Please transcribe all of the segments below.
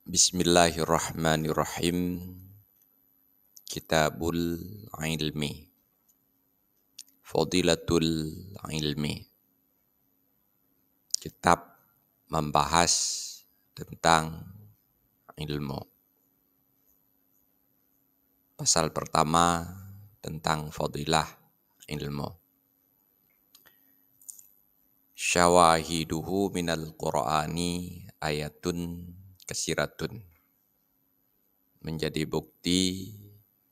Bismillahirrahmanirrahim. Kitabul Ilmi. Fadilatul Ilmi. Kitab membahas tentang ilmu. Pasal pertama tentang fadilah ilmu. Syawahiduhu minal Qur'ani ayatun kasiratun. Menjadi bukti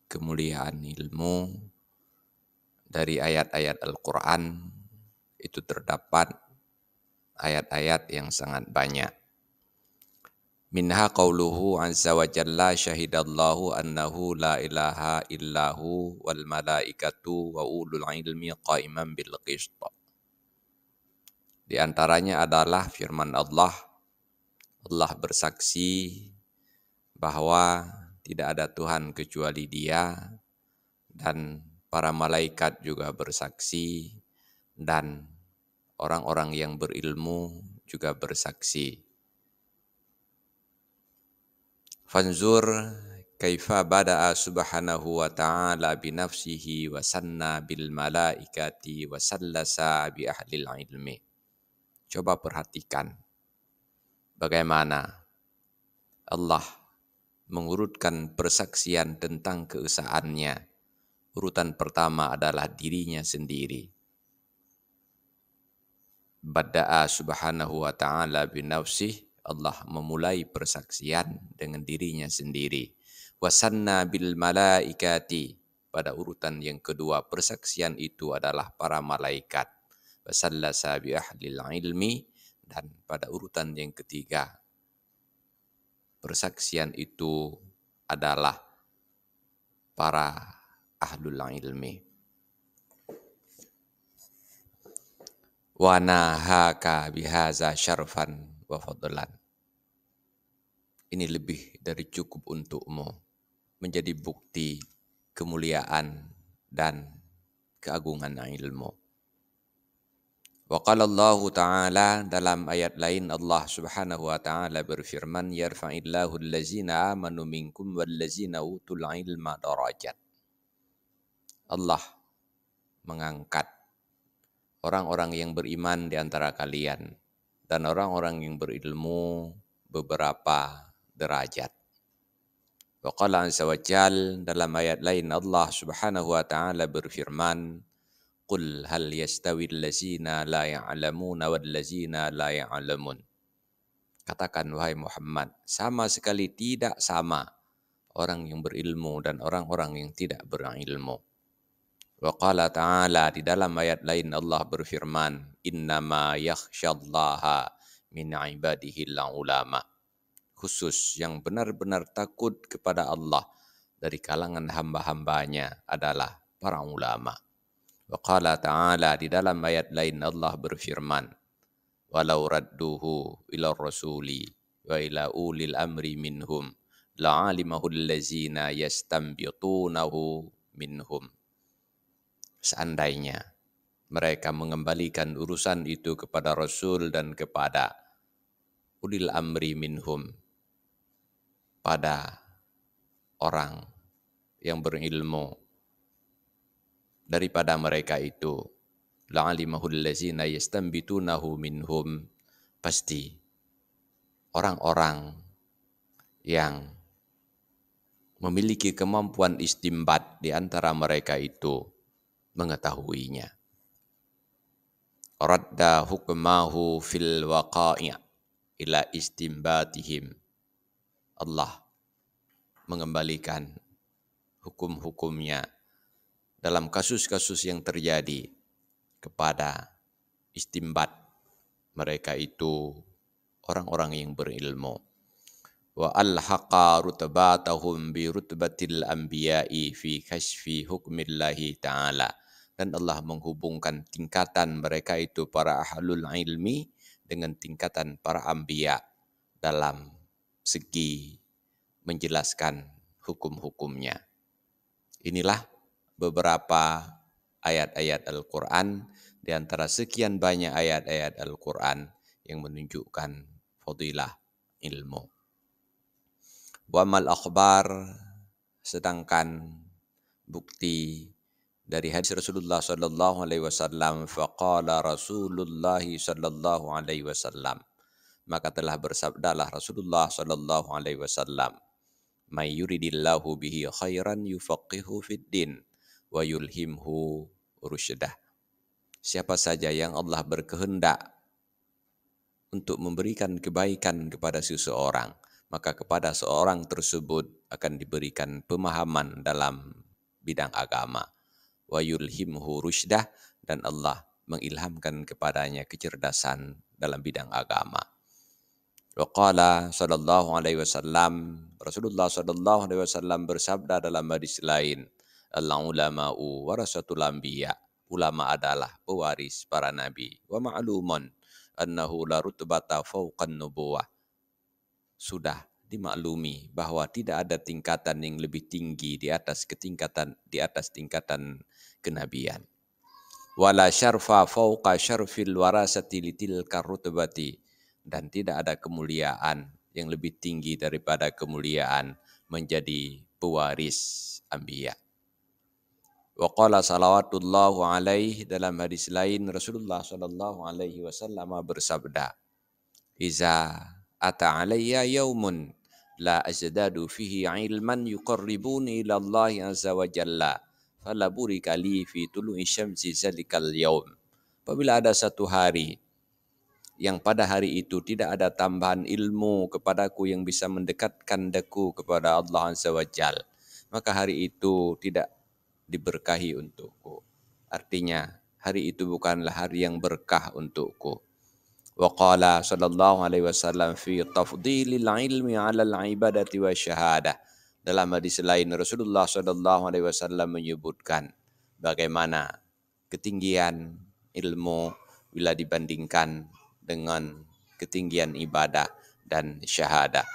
kemuliaan ilmu dari ayat-ayat Al-Quran itu terdapat ayat-ayat yang sangat banyak. Minha qauluhu azza wa jalla syahidallahu annahu la ilaha illahu wal malaikatu wa ulul ilmi qaiman bil qist. Di antaranya adalah firman Allah. Allah bersaksi bahwa tidak ada Tuhan kecuali Dia, dan para malaikat juga bersaksi, dan orang-orang yang berilmu juga bersaksi. Fanzur kaifa bada'a subhanahu wa ta'ala binafsihi wa sanna bil malaikati wa sallasa bi ahlil ilmi. Coba perhatikan bagaimana Allah mengurutkan persaksian tentang keesaannya. Urutan pertama adalah dirinya sendiri. Bada'a subhanahu wa ta'ala binafsih, Allah memulai persaksian dengan dirinya sendiri. Wasanna bil malaikati, pada urutan yang kedua persaksian itu adalah para malaikat. Wasallasa bi ahlil ilmi, dan pada urutan yang ketiga persaksian itu adalah para ahlul ilmi. Wa nahaka bihaza syarfan wa fadlan. Ini lebih dari cukup untukmu menjadi bukti kemuliaan dan keagungan ilmu. Wa qala Allah Ta'ala, dalam ayat lain Allah Subhanahu wa Ta'ala berfirman, yarfa'illahu allazina amanu minkum wallazina utul ilma darajat. Allah mengangkat orang-orang yang beriman di antara kalian dan orang-orang yang berilmu beberapa derajat. Wa qala azza wa jal, dalam ayat lain Allah Subhanahu wa Ta'ala berfirman, qul hal yastawi allazina la ya'lamuna wal ladzina la ya'lamun. Katakan wahai Muhammad, sama sekali tidak sama orang yang berilmu dan orang-orang yang tidak berilmu. Wa qala ta'ala, di dalam ayat lain Allah berfirman, innama yakhsyallaha min ibadihil ulama. Khusus yang benar-benar takut kepada Allah dari kalangan hamba-hambanya adalah para ulama. Wa qala ta'ala, di dalam ayat lain Allah berfirman, walau radduhu ila rasuli wa ila ulil amri minhum la'alimahu allazina yastanbitunahu minhum. Seandainya mereka mengembalikan urusan itu kepada Rasul dan kepada ulil amri minhum, pada orang yang berilmu daripada mereka itu, la'alimahul ladzina yastanbitunahu minhum, pasti orang-orang yang memiliki kemampuan istimbat di antara mereka itu mengetahuinya. Radda hukmahu fil waqa'i' ila istimbatihim. Allah mengembalikan hukum-hukumnya dalam kasus-kasus yang terjadi kepada istimbat mereka itu orang-orang yang berilmu. Wa alhaqa rutbatahum bi rutbatil anbiya'i fi kashfi hukmillahi ta'ala. Dan Allah menghubungkan tingkatan mereka itu para ahlul ilmi dengan tingkatan para anbiya dalam segi menjelaskan hukum-hukumnya. Inilah beberapa ayat-ayat Al-Quran di antara sekian banyak ayat-ayat Al-Quran yang menunjukkan fadilah ilmu. Wa mal akhbar, sedangkan bukti dari hadis Rasulullah sallallahu alaihi wasallam, faqala Rasulullah sallallahu alaihi wasallam, maka telah bersabdalah Rasulullah sallallahu alaihi wasallam, may yuridillahu bihi khairan yufaqihu fid din wa yulhimhu rusydah. Siapa saja yang Allah berkehendak untuk memberikan kebaikan kepada seseorang, maka kepada seorang tersebut akan diberikan pemahaman dalam bidang agama. Wa yulhimhu rusydah, dan Allah mengilhamkan kepadanya kecerdasan dalam bidang agama. Wa qala sallallahu alaihi wasallam, Rasulullah sallallahu alaihi wasallam bersabda dalam hadis lain, al-ulama'u warasatul anbiya, ulama adalah pewaris para nabi. Wa ma'lumun annahu la rutbata fawqan nubuwah, sudah dimaklumi bahwa tidak ada tingkatan yang lebih tinggi di atas tingkatan kenabian. Wala syarfa fawqa syarfil warasati litilka rutbati, dan tidak ada kemuliaan yang lebih tinggi daripada kemuliaan menjadi pewaris anbiya. Wa qala salawatullahu alaihi, dalam hadis lain Rasulullah sallallahu alaihi wasallam bersabda, iza ata alayya yaumun la azdadu fihi ilman yuqarribuni ila Allah azza wa jalla fala burika li fi tulu'i syamsi zalikal yaum. Apabila ada satu hari yang pada hari itu tidak ada tambahan ilmu kepadaku yang bisa mendekatkan daku kepada Allah azza wa jalla, maka hari itu tidak diberkahi untukku. Artinya hari itu bukanlah hari yang berkah untukku. Wa qala sallallahu alaihi wasallam fi tafdilil ilmi 'ala al-ibadati wa syahadah. Dalam hadis lain Rasulullah sallallahu alaihi wasallam menyebutkan bagaimana ketinggian ilmu bila dibandingkan dengan ketinggian ibadah dan syahadah.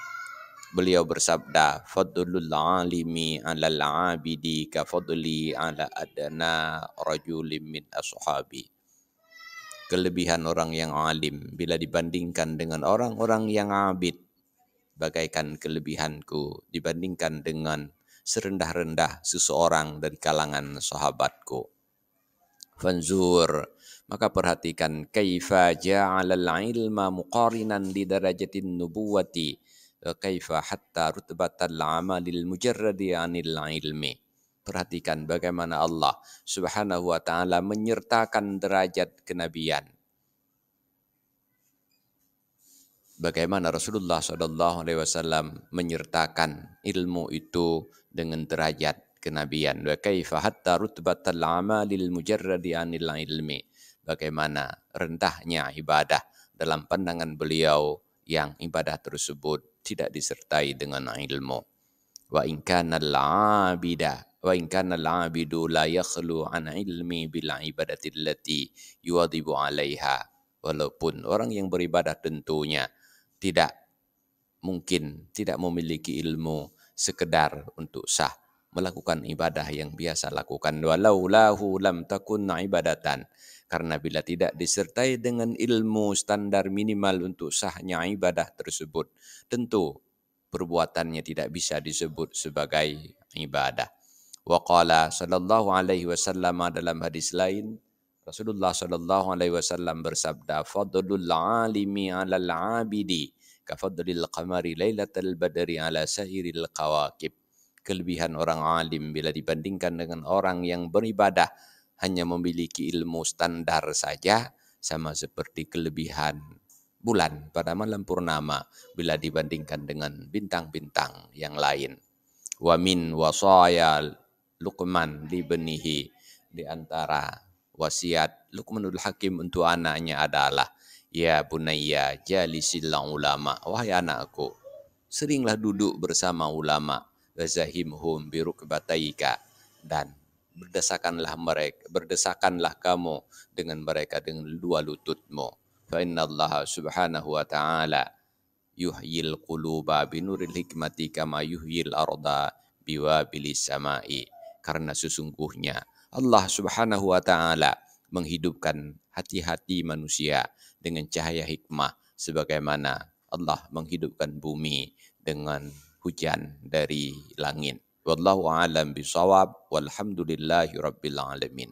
Beliau bersabda, fadlul alimi 'alal 'abidi ka fadli 'ala adna rajulin min ashabi. Kelebihan orang yang alim bila dibandingkan dengan orang-orang yang abid, bagaikan kelebihanku dibandingkan dengan serendah-rendah seseorang dari kalangan sahabatku. Fanzur, maka perhatikan, kaifa ja'alal ilma muqarinan li darajatin nubuwati, kaifa hatta rutbatal amalil mujarradi anil ilmi. Perhatikan bagaimana Allah subhanahu wa ta'ala menyertakan derajat kenabian. Bagaimana Rasulullah SAW menyertakan ilmu itu dengan derajat kenabian. Wa kaifa hatta rutbatal amalil mujarradi anil ilmi. Bagaimana rendahnya ibadah dalam pandangan beliau yang ibadah tersebut tidak disertai dengan ilmu. Wa in kana al-'abidu la yakhlu an ilmi bil ibadati allati yuwadhibu 'alaiha. Walaupun orang yang beribadah tentunya tidak mungkin tidak memiliki ilmu sekedar untuk sah melakukan ibadah yang biasa lakukan. Walau lahu lam takun ibadatan, karena bila tidak disertai dengan ilmu standar minimal untuk sahnya ibadah tersebut, tentu perbuatannya tidak bisa disebut sebagai ibadah. Wa qala sallallahu alaihi wasallam, dalam hadis lain Rasulullah sallallahu alaihi wasallam bersabda, fadlul alimi 'alal 'abidi ka fadlil qamari lailatal badri 'ala sahiril qawakib. Kelebihan orang alim bila dibandingkan dengan orang yang beribadah hanya memiliki ilmu standar saja, sama seperti kelebihan bulan pada malam purnama bila dibandingkan dengan bintang-bintang yang lain. Wa min wasaya Luqman libnihi, di antara wasiat Luqmanul Hakim untuk anaknya adalah, ya bunayya jalisil ulama, wahai anakku, seringlah duduk bersama ulama, wazahimhum birukbataika, dan berdesakanlah kamu dengan mereka dengan dua lututmu. Fa innallaha subhanahu wa ta'ala yuhyil quluba binuril hikmati kama yuhyil arda biwabilis samai. Karena sesungguhnya Allah subhanahu wa ta'ala menghidupkan hati-hati manusia dengan cahaya hikmah, sebagaimana Allah menghidupkan bumi dengan hujan dari langit. Wallahu a'lam bishawab. Walhamdulillahi rabbil alamin.